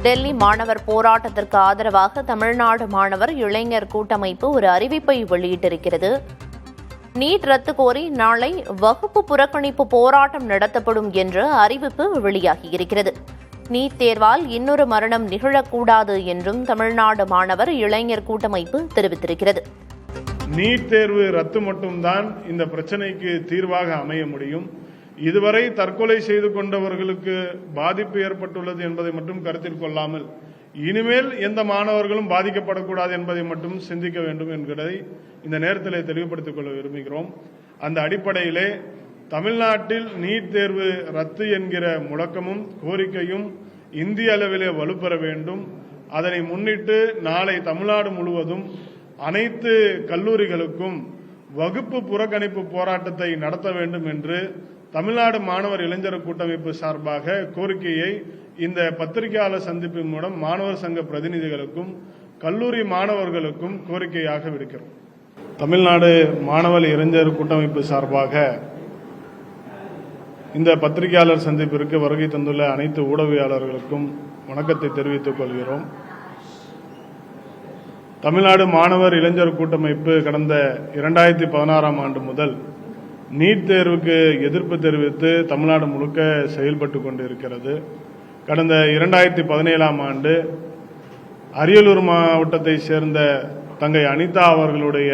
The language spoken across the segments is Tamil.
டெல்லி மாணவர் போராட்டத்திற்கு ஆதரவாக தமிழ்நாடு மாணவர் இளைஞர் கூட்டமைப்பு ஒரு அறிவிப்பை வெளியிட்டிருக்கிறது. நீட் ரத்து கோரி நாளை வகுப்பு புறக்கணிப்பு போராட்டம் நடத்தப்படும் என்ற அறிவிப்பு வெளியாகியிருக்கிறது. நீட் தேர்வால் இன்னொரு மரணம் நிகழக்கூடாது என்றும் தமிழ்நாடு மாணவர் இளைஞர் கூட்டமைப்பு தெரிவித்திருக்கிறது. நீட் தேர்வு ரத்து மட்டும்தான் இந்த பிரச்சனைக்கு தீர்வாக அமைய முடியும். இதுவரை தற்கொலை செய்து கொண்டவர்களுக்கு பாதிப்பு ஏற்பட்டுள்ளது என்பதை மட்டும் கருத்தில் கொள்ளாமல் இனிமேல் எந்த மாணவர்களும் பாதிக்கப்படக்கூடாது என்பதை மட்டும் சிந்திக்க வேண்டும் என்பதை இந்த நேரத்தில் தெளிவுபடுத்திக் கொள்ள விரும்புகிறோம். அந்த அடிப்படையிலே தமிழ்நாட்டில் நீட் தேர்வு ரத்து என்கிற முழக்கமும் கோரிக்கையும் இந்திய அளவிலே வலுப்பெற வேண்டும். அதனை முன்னிட்டு நாளை தமிழ்நாடு முழுவதும் அனைத்து கல்லூரிகளுக்கும் வகுப்பு புறக்கணிப்பு போராட்டத்தை நடத்த வேண்டும் என்று தமிழ்நாடு மாணவர் இளைஞர் கூட்டமைப்பு சார்பாக கோரிக்கையை இந்த பத்திரிகையாளர் சந்திப்பின் மூலம் மாணவர் சங்க பிரதிநிதிகளுக்கும் கல்லூரி மாணவர்களுக்கும் கோரிக்கையாக விடுக்கிறோம். தமிழ்நாடு மாணவர் இளைஞர் கூட்டமைப்பு சார்பாக இந்த பத்திரிகையாளர் சந்திப்பிற்கு வருகை தந்துள்ள அனைத்து ஊடகவியலாளர்களுக்கும் வணக்கத்தை தெரிவித்துக் கொள்கிறோம். தமிழ்நாடு மாணவர் இளைஞர் கூட்டமைப்பு கடந்த 2016ஆம் ஆண்டு முதல் நீட் தேர்வுக்கு எதிர்ப்பு தெரிவித்து தமிழ்நாடு முழுக்க செயல்பட்டு கொண்டிருக்கிறது. கடந்த 2017ஆம் ஆண்டு அரியலூர் மாவட்டத்தை சேர்ந்த தங்கை அனிதா அவர்களுடைய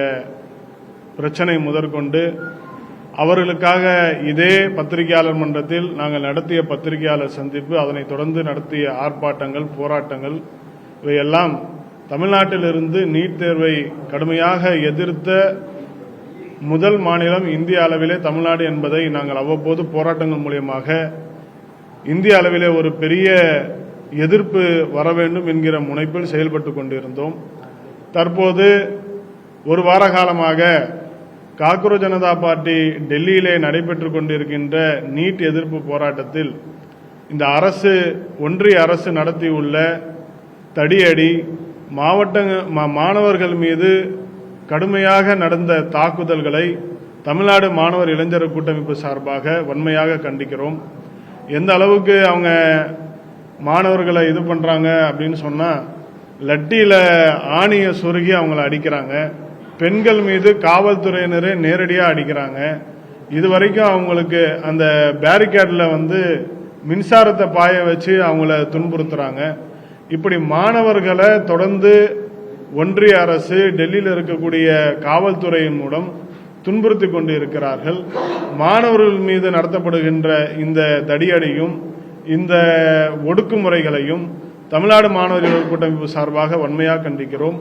பிரச்சனை முதற்கொண்டு அவர்களுக்காக இதே பத்திரிகையாளர் மன்றத்தில் நாங்கள் நடத்திய பத்திரிகையாளர் சந்திப்பு, அதனைத் தொடர்ந்து நடத்திய ஆர்ப்பாட்டங்கள், போராட்டங்கள் இவையெல்லாம் தமிழ்நாட்டிலிருந்து நீட் தேர்வை கடுமையாக எதிர்த்த முதல் மாநிலம் இந்திய அளவிலே தமிழ்நாடு என்பதை நாங்கள் அவ்வப்போது போராட்டங்கள் மூலமாக இந்திய அளவிலே ஒரு பெரிய எதிர்ப்பு வர வேண்டும் என்கிற முனைப்பில் செயல்பட்டு கொண்டிருந்தோம். தற்போது ஒரு வார காலமாக காக்ரோச் ஜனதா பார்ட்டி டெல்லியிலே நடைபெற்றுக் கொண்டிருக்கின்ற நீட் எதிர்ப்பு போராட்டத்தில் இந்த அரசு, ஒன்றிய அரசு நடத்தியுள்ள தடியடி, மாணவர்கள் மீது கடுமையாக நடந்த தாக்குதல்களை தமிழ்நாடு மாணவர் இளைஞர் கூட்டமைப்பு சார்பாக வன்மையாக கண்டிக்கிறோம். எந்த அளவுக்கு அவங்க மாணவர்களை இது பண்றாங்க அப்படின்னு சொன்னா, லட்டியில ஆணியை சொருகி அவங்கள அடிக்கிறாங்க. பெண்கள் மீது காவல்துறையினரே நேரடியாக அடிக்கிறாங்க. இதுவரைக்கும் அவங்களுக்கு அந்த பேரிகேட்ல மின்சாரத்தை பாய வச்சு அவங்கள துன்புறுத்துறாங்க. இப்படி மாணவர்களை தொடர்ந்து ஒன்றிய அரசு, டெல்லியில் இருக்கக்கூடிய காவல்துறையின் மூலம் துன்புறுத்தி கொண்டு இருக்கிறார்கள். மாணவர்கள் மீது நடத்தப்படுகின்ற இந்த தடியடியும் இந்த ஒடுக்குமுறைகளையும் தமிழ்நாடு மாணவர்கள் கூட்டமைப்பு சார்பாக வன்மையாக கண்டிக்கிறோம்.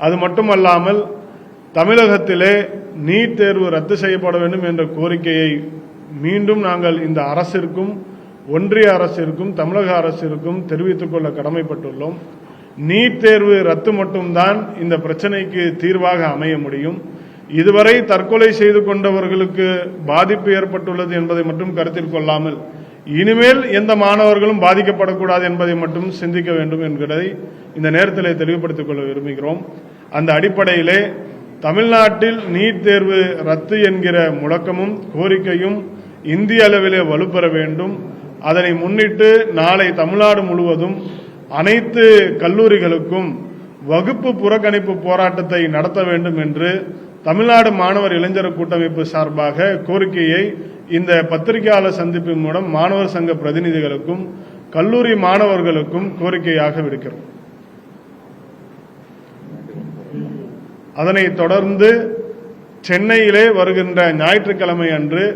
அது மட்டுமல்லாமல் தமிழகத்திலே நீட் தேர்வு ரத்து செய்யப்பட வேண்டும் என்ற கோரிக்கையை மீண்டும் நாங்கள் இந்த அரசிற்கும், ஒன்றிய அரசிற்கும், தமிழக அரசிற்கும் தெரிவித்துக் கொள்ள கடமைப்பட்டுள்ளோம். நீட் தேர்வு ரத்து மட்டும்தான் இந்த பிரச்சனைக்கு தீர்வாக அமைய முடியும். இதுவரை தற்கொலை செய்து கொண்டவர்களுக்கு பாதிப்பு ஏற்பட்டுள்ளது என்பதை மட்டும் கருத்தில் கொள்ளாமல் இனிமேல் எந்த மாணவர்களும் பாதிக்கப்படக்கூடாது என்பதை மட்டும் சிந்திக்க வேண்டும் என்பதை இந்த நேரத்தில் தெளிவுபடுத்திக் கொள்ள விரும்புகிறோம். அந்த அடிப்படையிலே தமிழ்நாட்டில் நீட் தேர்வு ரத்து என்கிற முழக்கமும் கோரிக்கையும் இந்திய அளவிலே வலுப்பெற வேண்டும். அதனை முன்னிட்டு நாளை தமிழ்நாடு முழுவதும் அனைத்து கல்லூரிகளுக்கும் வகுப்பு புறக்கணிப்பு போராட்டத்தை நடத்த வேண்டும் என்று தமிழ்நாடு மாணவர் இளைஞர் கூட்டமைப்பு சார்பாக கோரிக்கையை இந்த பத்திரிகையாளர் சந்திப்பின் மூலம் மாணவர் சங்க பிரதிநிதிகளுக்கும் கல்லூரி மாணவர்களுக்கும் கோரிக்கையாக விடுக்கிறோம். அதனைத் தொடர்ந்து சென்னையிலே வருகின்ற ஞாயிற்றுக்கிழமை அன்று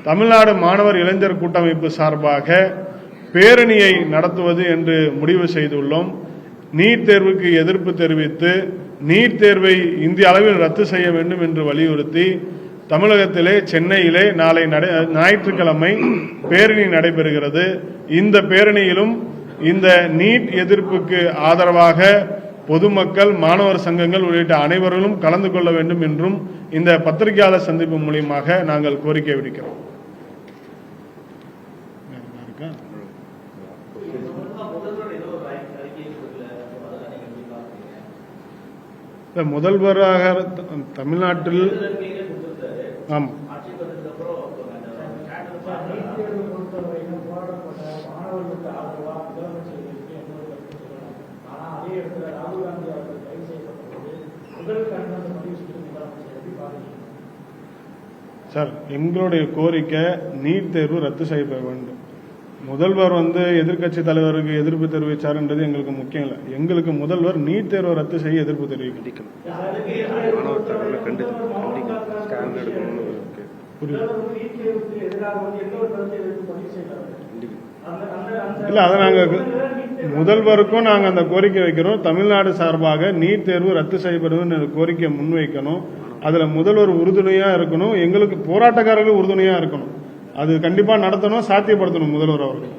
தமிழ்நாடு மாணவர் இளைஞர் கூட்டமைப்பு சார்பாக பேரணியை நடத்துவது என்று முடிவு செய்துள்ளோம். நீட் தேர்வுக்கு எதிர்ப்பு தெரிவித்து நீட் தேர்வை இந்திய அளவில் ரத்து செய்ய வேண்டும் என்று வலியுறுத்தி தமிழகத்திலே சென்னையிலே நாளை ஞாயிற்றுக்கிழமை பேரணி நடைபெறுகிறது. இந்த பேரணியிலும் இந்த நீட் எதிர்ப்புக்கு ஆதரவாக பொதுமக்கள், மாணவர் சங்கங்கள் உள்ளிட்ட அனைவர்களும் கலந்து கொள்ள வேண்டும் என்றும் இந்த பத்திரிகையாளர் சந்திப்பு மூலமாக நாங்கள் கோரிக்கை விடுக்கிறோம். முதல்வராக தமிழ்நாட்டில் அதே இடத்துல ராகுல் காந்தி அவர்கள் கைது செய்யப்பட்டபோது முதல் கண்டனத்தை பதிவு செய்து முதலமைச்சர் எப்படி பாதிக்கும்? சார், எங்களுடைய கோரிக்கை நீட் தேர்வு ரத்து செய்யப்பட வேண்டும். முதல்வர் எதிர்க்கட்சி தலைவருக்கு எதிர்ப்பு தெரிவிச்சாருன்றது எங்களுக்கு முக்கியம் இல்லை. எங்களுக்கு முதல்வர் நீட் தேர்வை ரத்து செய்ய எதிர்ப்பு தெரிவிக்கணும். இல்ல, அதை முதல்வருக்கும் நாங்கள் அந்த கோரிக்கை வைக்கிறோம். தமிழ்நாடு சார்பாக நீட் தேர்வு ரத்து செய்யப்படும் கோரிக்கை முன்வைக்கணும். அதுல முதல்வர் உறுதுணையா இருக்கணும், எங்களுக்கு போராட்டக்காரர்கள் உறுதுணையா இருக்கணும். அது கண்டிப்பா நடத்தணும், சாத்தியப்படுத்தணும் முதல்வர் அவர்கள்.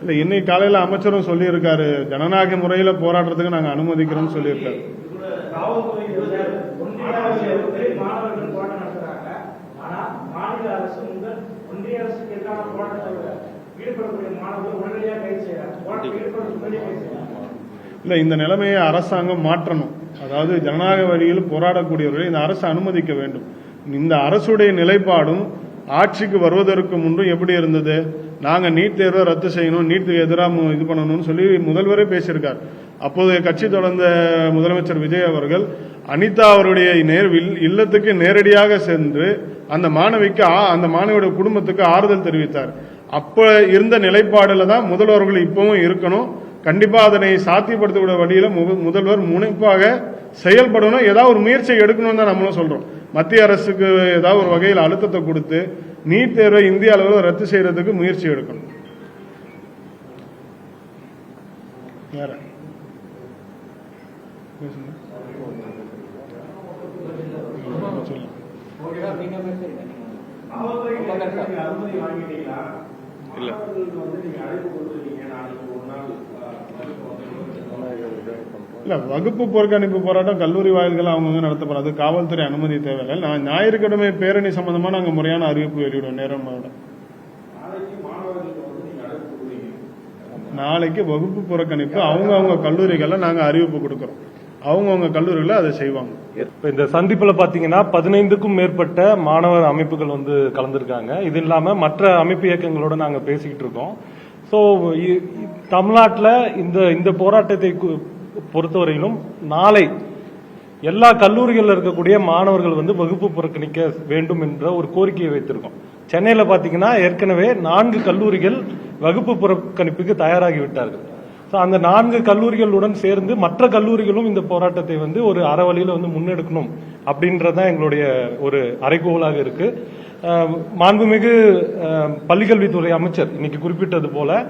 இல்ல, இன்னைக்கு காலையில அமைச்சரும் சொல்லியிருக்காரு, ஜனநாயக முறையில போராட்டத்துக்கு நாங்க அனுமதிக்கிறோம் சொல்லியிருக்காரு. இல்ல, இந்த நிலைமையை அரசாங்கம் மாற்றணும். அதாவது ஜனநாயக வழியில் போராடக்கூடியவர்களை இந்த அரசு அனுமதிக்க வேண்டும். இந்த அரசுடைய நிலைப்பாடும் ஆட்சிக்கு வருவதற்கு முன்பும் எப்படி இருந்தது? நாங்க நீட் தேர்வை ரத்து செய்யணும், நீட்டுக்கு எதிராக இது பண்ணணும்னு சொல்லி முதல்வரே பேசியிருக்கார். அப்போது கட்சி தொடர்ந்த முதலமைச்சர் விஜய் அவர்கள் அனிதா அவருடைய இல்லத்துக்கு நேரடியாக சென்று அந்த மாணவிக்கு அந்த மாணவியோட குடும்பத்துக்கு ஆறுதல் தெரிவித்தார். அப்ப இருந்த நிலைப்பாடுல தான் முதல்வர்கள் இப்பவும் இருக்கணும். கண்டிப்பா அதனை சாத்தியப்படுத்தக்கூடிய வழியில முதல்வர் முனைப்பாக செயல்படணும். ஏதாவது ஒரு முயற்சியை எடுக்கணும் தான் நம்மளும் சொல்றோம். மத்திய அரசுக்கு ஏதாவது ஒரு வகையில் அழுத்தத்தை கொடுத்து நீட் தேர்வை இந்திய அளவில் ரத்து செய்யறதுக்கு முயற்சி எடுக்கணும். வேற இல்ல, இல்ல, வகுப்பு புறக்கணிப்பு போராட்டம் கல்லூரி வாயில்கள் அவங்க நடத்தப்படாது. காவல்துறை அனுமதி தேவையில்லை. நான் ஞாயிற்றுக்கிழமை பேரணி சம்பந்தமா நாங்க முறையான அறிவிப்பு வெளியிடுவோம். நேரம் நாளைக்கு வகுப்பு புறக்கணிப்பு அவங்க கல்லூரிகள்ல நாங்க அறிவிப்பு கொடுக்கறோம். அவங்க கல்லூரிகளை அதை செய்வாங்க. இந்த சந்திப்புல பாத்தீங்கன்னா 15க்கும் மேற்பட்ட மாணவர் அமைப்புகள் கலந்துருக்காங்க. இது இல்லாம மற்ற அமைப்பு இயக்கங்களோட நாங்க பேசிக்கிட்டு இருக்கோம். சோ தமிழ்நாட்டில் இந்த போராட்டத்தை பொறுத்தவரையிலும் நாளை எல்லா கல்லூரிகளில் இருக்கக்கூடிய மாணவர்கள் வகுப்பு புறக்கணிக்க வேண்டும் என்ற ஒரு கோரிக்கையை வைத்திருக்கோம். சென்னையில பாத்தீங்கன்னா ஏற்கனவே 4 கல்லூரிகள் வகுப்பு புறக்கணிப்புக்கு தயாராகி விட்டார்கள். அந்த 4 கல்லூரிகளுடன் சேர்ந்து மற்ற கல்லூரிகளும் இந்த போராட்டத்தை ஒரு அறவழியில முன்னெடுக்கணும் அப்படின்றதான் எங்களுடைய ஒரு அறைகூவலாக இருக்கு. மாண்புமிகு பள்ளிக்கல்வித்துறை அமைச்சர் இன்னைக்கு குறிப்பிட்டது போல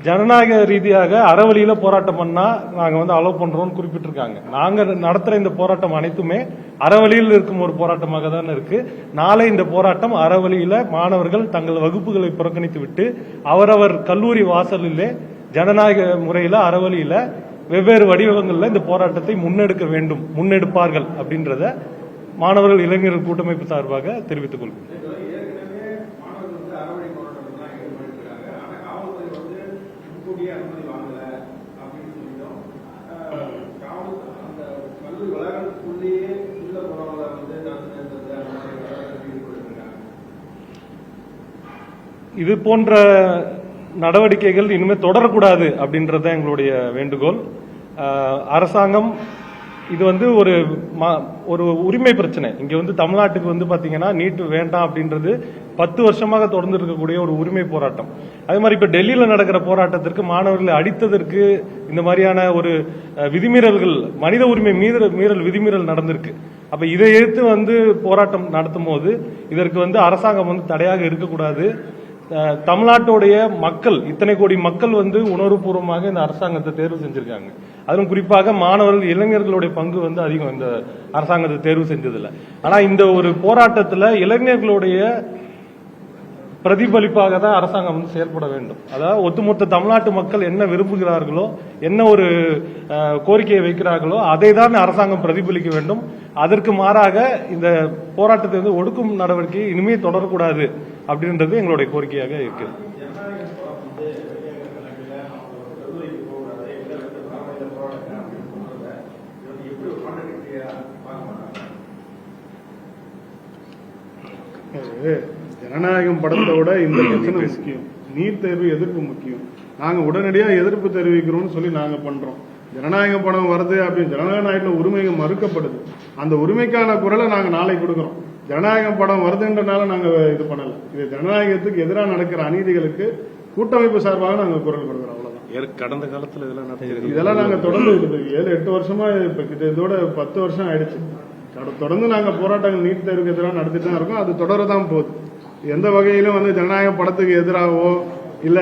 ஜனநாயக ரீதியாக அறவழியில போராட்டம் பண்ணா நாங்க அலோவ் பண்றோம்னு குறிப்பிட்டிருக்காங்க. நாங்க நடத்துற இந்த போராட்டம் அனைத்துமே அறவழியில் இருக்கும் ஒரு போராட்டமாக தான் இருக்கு. நாளை இந்த போராட்டம் அறவழியில மாணவர்கள் தங்கள் வகுப்புகளை புறக்கணித்து விட்டு அவரவர் கல்லூரி வாசலிலே ஜனநாயக முறையில அறவழியில வெவ்வேறு வடிவங்கள்ல இந்த போராட்டத்தை முன்னெடுப்பார்கள் அப்படின்றத மாணவர்கள் இளைஞர்கள் கூட்டமைப்பு சார்பாக தெரிவித்துக் கொள்கிறேன். இது போன்ற நடவடிக்கைகள் இனிமேல் தொடரக்கூடாது அப்படின்றத எங்களுடைய வேண்டுகோள். அரசாங்கம் இது ஒரு உரிமை பிரச்சனை. இங்க தமிழ்நாட்டுக்கு பாத்தீங்கன்னா நீட் வேண்டாம் அப்படின்றது 10 வருஷமாக தொடர்ந்து இருக்கக்கூடிய ஒரு உரிமை போராட்டம். அதே மாதிரி இப்ப டெல்லியில நடக்கிற போராட்டத்திற்கு மாணவர்களை அடித்ததற்கு இந்த மாதிரியான ஒரு விதிமீறல்கள், மனித உரிமை விதிமீறல் நடந்திருக்கு. அப்ப இதை எதிர்த்து போராட்டம் நடத்தும் போது இதற்கு அரசாங்கம் தடையாக இருக்கக்கூடாது. தமிழ்நாட்டுடைய மக்கள், இத்தனை கோடி மக்கள் உணர்வுபூர்வமாக இந்த அரசாங்கத்தை தேர்வு செஞ்சிருக்காங்க. அதுவும் குறிப்பாக மாணவர்கள், இளைஞர்களுடைய பங்கு அதிகம் இந்த அரசாங்கத்தை தேர்வு செஞ்சதில்லை. ஆனா இந்த ஒரு போராட்டத்துல இளைஞர்களுடைய பிரதிபலிப்பாக தான் அரசாங்கம் செயல்பட வேண்டும். அதாவது ஒட்டுமொத்த தமிழ்நாட்டு மக்கள் என்ன விரும்புகிறார்களோ, என்ன ஒரு கோரிக்கையை வைக்கிறார்களோ அதை தான் அரசாங்கம் பிரதிபலிக்க வேண்டும். அதற்கு மாறாக இந்த போராட்டத்தை ஒடுக்கும் நடவடிக்கை இனிமே தொடரக்கூடாது அப்படின்றது எங்களுடைய கோரிக்கையாக இருக்கு. ஜனநாயகம் படத்தோட இந்த பிரச்சனை முக்கியம். நீட் தேர்வு எதிர்ப்பு முக்கியம். நாங்கள் உடனடியாக எதிர்ப்பு தெரிவிக்கிறோம்னு சொல்லி நாங்கள் பண்ணுறோம். ஜனநாயக படம் வருது அப்படின்னு ஜனநாயக நாட்டில் உரிமைகள் மறுக்கப்படுது. அந்த உரிமைக்கான குரலை நாங்கள் நாளைக்கு கொடுக்குறோம். ஜனநாயக படம் வருதுன்றனால நாங்கள் இது பண்ணலை. இது ஜனநாயகத்துக்கு எதிராக நடக்கிற அநீதிகளுக்கு கூட்டமைப்பு சார்பாக நாங்கள் குரல் கொடுக்குறோம். அவ்வளோதான். கடந்த காலத்தில் இதெல்லாம் நாங்கள் தொடர்ந்து 7-8 வருஷமா இப்போ இதோட 10 வருஷம் ஆயிடுச்சு. தொடர்ந்து நாங்கள் போராட்டங்கள் நீட் தேர்வுக்கு எதிராக நடத்திட்டு தான் இருக்கோம். அது தொடரதான் போகுது. எந்த வகையிலும் ஜனநாயக படத்துக்கு எதிராகவோ இல்ல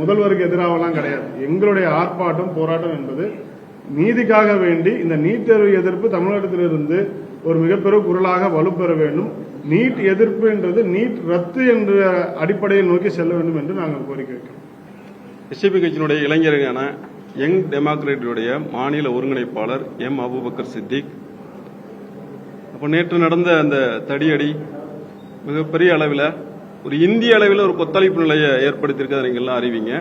முதல்வருக்கு எதிராகலாம் கிடையாது. எங்களுடைய ஆர்ப்பாட்டம் போராட்டம் என்பது நீதிக்காக வேண்டி இந்த நீட் தேர்வு எதிர்ப்பு தமிழகத்திலிருந்து ஒரு மிகப்பெரிய குரலாக வலுப்பெற வேண்டும். நீட் எதிர்ப்பு என்றது நீட் ரத்து என்ற அடிப்படையில் நோக்கி செல்ல வேண்டும் என்று நாங்கள் கோரிக்கை வைக்கிறோம். எஸ்டிபி கட்சியினுடைய இளைஞரான யங் டெமோக்ராட்டுடைய மாநில ஒருங்கிணைப்பாளர் எம் அபூபக்கர் சித்திக். அப்போ நேற்று நடந்த அந்த தடியடி மிகப்பெரிய அளவில் ஒரு இந்திய அளவில் ஒரு கொத்தளிப்பு நிலையை ஏற்படுத்தியிருக்கிறத நீங்கள் எல்லாம் அறிவிங்க.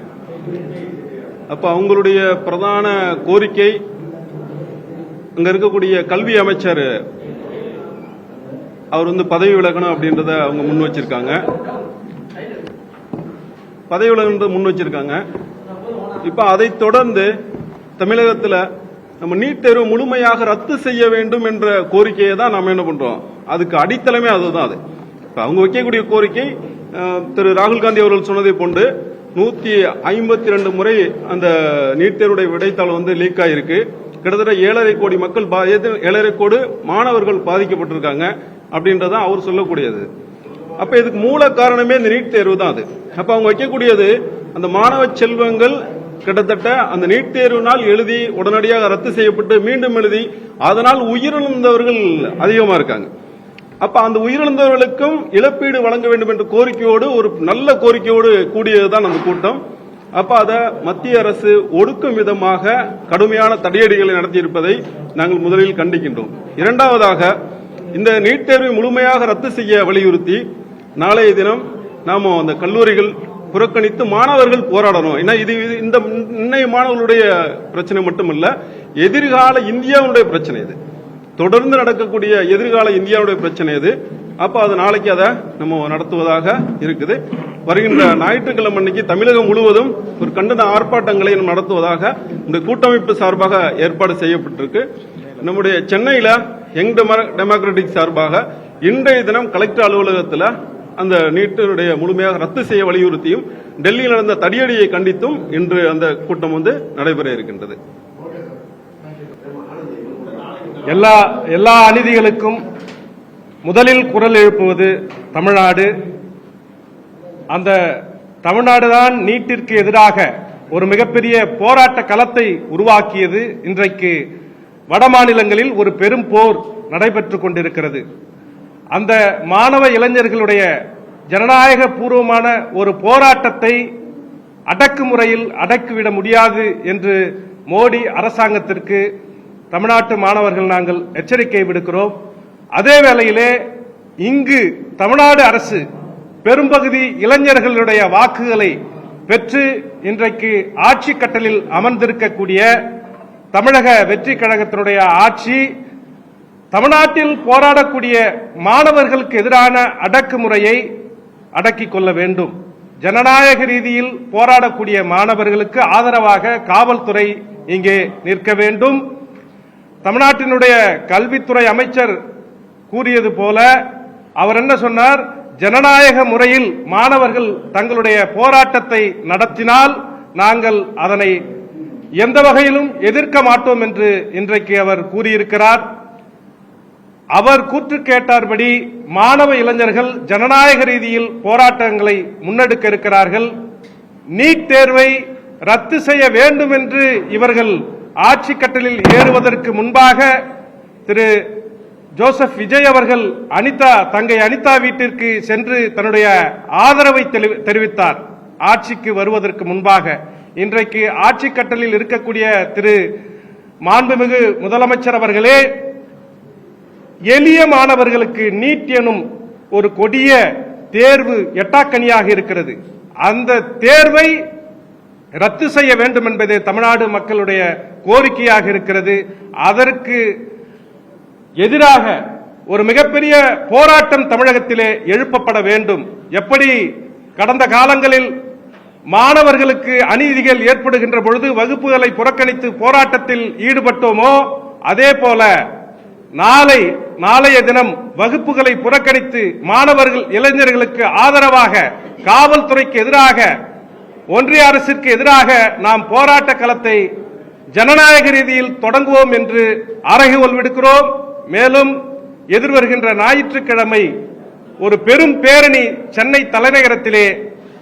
அப்ப அவங்களுடைய பிரதான கோரிக்கை அங்க இருக்கக்கூடிய கல்வி அமைச்சர் அவர் பதவி விலகணும் அப்படின்றத அவங்க முன் வச்சிருக்காங்க. பதவி விலகணும் முன் வச்சிருக்காங்க. இப்ப அதை தொடர்ந்து தமிழகத்தில் நம்ம நீட் தேர்வு முழுமையாக ரத்து செய்ய வேண்டும் என்ற கோரிக்கையை தான் நாம என்ன பண்றோம். அதுக்கு அடித்தளமே அதுதான். அது அவங்க வைக்கக்கூடிய கோரிக்கை திரு ராகுல் காந்தி அவர்கள் சொன்னதை போன்று 152 முறை அந்த நீட் தேர்வுடைய விடைத்தாள் லீக் ஆயிருக்கு. கிட்டத்தட்ட 7.5 கோடி மக்கள் 7.5 கோடி மாணவர்கள் பாதிக்கப்பட்டிருக்காங்க அப்படின்றத அவர் சொல்லக்கூடியது. அப்ப இதுக்கு மூல காரணமே இந்த நீட் தேர்வு தான். அது அப்ப அவங்க வைக்கக்கூடியது அந்த மாணவ செல்வங்கள் கிட்டத்தட்ட அந்த நீட் தேர்வினால் எழுதி உடனடியாக ரத்து செய்யப்பட்டு மீண்டும் எழுதி அதனால் உயிரிழந்தவர்கள் அதிகமா இருக்காங்க. அப்ப அந்த உயிரிழந்தவர்களுக்கும் இழப்பீடு வழங்க வேண்டும் என்ற கோரிக்கையோடு ஒரு நல்ல கோரிக்கையோடு கூடியதுதான் அந்த கூட்டம். அப்ப அத மத்திய அரசு ஒடுக்கும் விதமாக கடுமையான தடியடிகளை நடத்தியிருப்பதை நாங்கள் முதலில் கண்டிக்கின்றோம். இரண்டாவதாக இந்த நீட் தேர்வை முழுமையாக ரத்து செய்ய வலியுறுத்தி நாளைய தினம் நாம அந்த கல்லூரிகள் புறக்கணித்து மாணவர்கள் போராடணும். ஏன்னா இது இந்த இன்னைய மாணவர்களுடைய பிரச்சனை மட்டுமல்ல, எதிர்கால இந்தியாவுடைய பிரச்சனை. இது தொடர்ந்து நடக்கக்கூடிய எதிர்கால இந்தியாவுடைய பிரச்சனை இது. அப்ப அது நாளைக்கு அதை நம்ம நடத்துவதாக இருக்குது. வருகின்ற ஞாயிற்றுக்கிழமை அன்னைக்கு தமிழகம் முழுவதும் ஒரு கண்டன ஆர்ப்பாட்டங்களை நடத்துவதாக இந்த கூட்டமைப்பு சார்பாக ஏற்பாடு செய்யப்பட்டிருக்கு. நம்முடைய சென்னையில யங் டெமோக்ராட்டிக் சார்பாக இன்றைய தினம் கலெக்டர் அலுவலகத்தில் அந்த நீட்டுடைய முழுமையாக ரத்து செய்ய வலியுறுத்தியும் டெல்லியில் நடந்த தடியடியை கண்டித்தும் இன்று அந்த கூட்டம் நடைபெற இருக்கின்றது. எல்லா அநீதிகளுக்கும் முதலில் குரல் எழுப்புவது தமிழ்நாடு. அந்த தமிழ்நாடுதான் நீட்டிற்கு எதிராக ஒரு மிகப்பெரிய போராட்ட களத்தை உருவாக்கியது. இன்றைக்கு வட மாநிலங்களில் ஒரு பெரும் போர் நடைபெற்றுக் கொண்டிருக்கிறது. அந்த மாணவ இளைஞர்களுடைய ஜனநாயக பூர்வமான ஒரு போராட்டத்தை அடக்குமுறையில் அடக்கிவிட முடியாது என்று மோடி அரசாங்கத்திற்கு தமிழ்நாட்டு மாணவர்கள் நாங்கள் எச்சரிக்கை விடுக்கிறோம். அதே வேளையிலே இங்கு தமிழ்நாடு அரசு பெரும்பகுதி இளைஞர்களுடைய வாக்குகளை பெற்று இன்றைக்கு ஆட்சி கட்டலில் அமர்ந்திருக்கக்கூடிய தமிழக வெற்றி கழகத்தினுடைய ஆட்சி தமிழ்நாட்டில் போராடக்கூடிய மாணவர்களுக்கு எதிரான அடக்குமுறையை அடக்கிக் கொள்ள வேண்டும். ஜனநாயக ரீதியில் போராடக்கூடிய மாணவர்களுக்கு ஆதரவாக காவல்துறை இங்கே நிற்க வேண்டும். தமிழ்நாட்டினுடைய கல்வித்துறை அமைச்சர் கூறியது போல அவர் என்ன சொன்னார், ஜனநாயக முறையில் மாணவர்கள் தங்களுடைய போராட்டத்தை நடத்தினால் நாங்கள் அதனை எந்த வகையிலும் எதிர்க்க மாட்டோம் என்று இன்றைக்கு அவர் கூறியிருக்கிறார். அவர் கூற்று கேட்டார்படி மாணவ இளைஞர்கள் ஜனநாயக ரீதியில் போராட்டங்களை முன்னெடுக்க இருக்கிறார்கள். நீட் தேர்வை ரத்து செய்ய வேண்டும் என்று இவர்கள் ஆட்சி கட்டலில் ஏறுவதற்கு முன்பாக திரு ஜோசப் விஜய் அவர்கள் தங்கை அனிதா வீட்டிற்கு சென்று தன்னுடைய ஆதரவை தெரிவித்தார். ஆட்சிக்கு வருவதற்கு முன்பாக இன்றைக்கு ஆட்சி கட்டலில் இருக்கக்கூடிய திரு மாண்புமிகு முதலமைச்சர் அவர்களே எளிய மாணவர்களுக்கு நீட் எனும் ஒரு கொடிய தேர்வு எட்டாக்கனியாக இருக்கிறது. அந்த தேர்வை ரத்து செய்ய வேண்டும் என்பது தமிழ்நாடு மக்களுடைய கோரிக்கையாக இருக்கிறது. அதற்கு எதிராக ஒரு மிகப்பெரிய போராட்டம் தமிழகத்திலே எழுப்பப்பட வேண்டும். எப்படி கடந்த காலங்களில் மாணவர்களுக்கு அநீதிகள் ஏற்படுகின்ற பொழுது வகுப்புகளை புறக்கணித்து போராட்டத்தில் ஈடுபட்டோமோ அதே போல நாளைய தினம் வகுப்புகளை புறக்கணித்து மாணவர்கள் இளைஞர்களுக்கு ஆதரவாக காவல்துறைக்கு எதிராக ஒன்றிய அரசிற்கு எதிராக நாம் போராட்ட களத்தை ஜனநாயக ரீதியில் தொடங்குவோம் என்று அறைகூவல் விடுக்கிறோம். மேலும் எதிர்வருகின்ற ஞாயிற்றுக்கிழமை ஒரு பெரும் பேரணி சென்னை தலைநகரத்திலே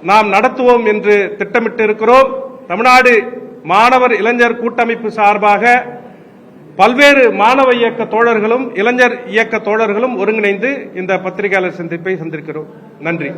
நாம் நடத்துவோம் என்று திட்டமிட்டு இருக்கிறோம். தமிழ்நாடு மாணவர் இளைஞர் கூட்டமைப்பு சார்பாக பல்வேறு மாணவ இயக்க தோழர்களும் இளைஞர் இயக்க தோழர்களும் ஒருங்கிணைந்து இந்த பத்திரிகையாளர் சந்திப்பை சந்திக்கிறோம். நன்றி.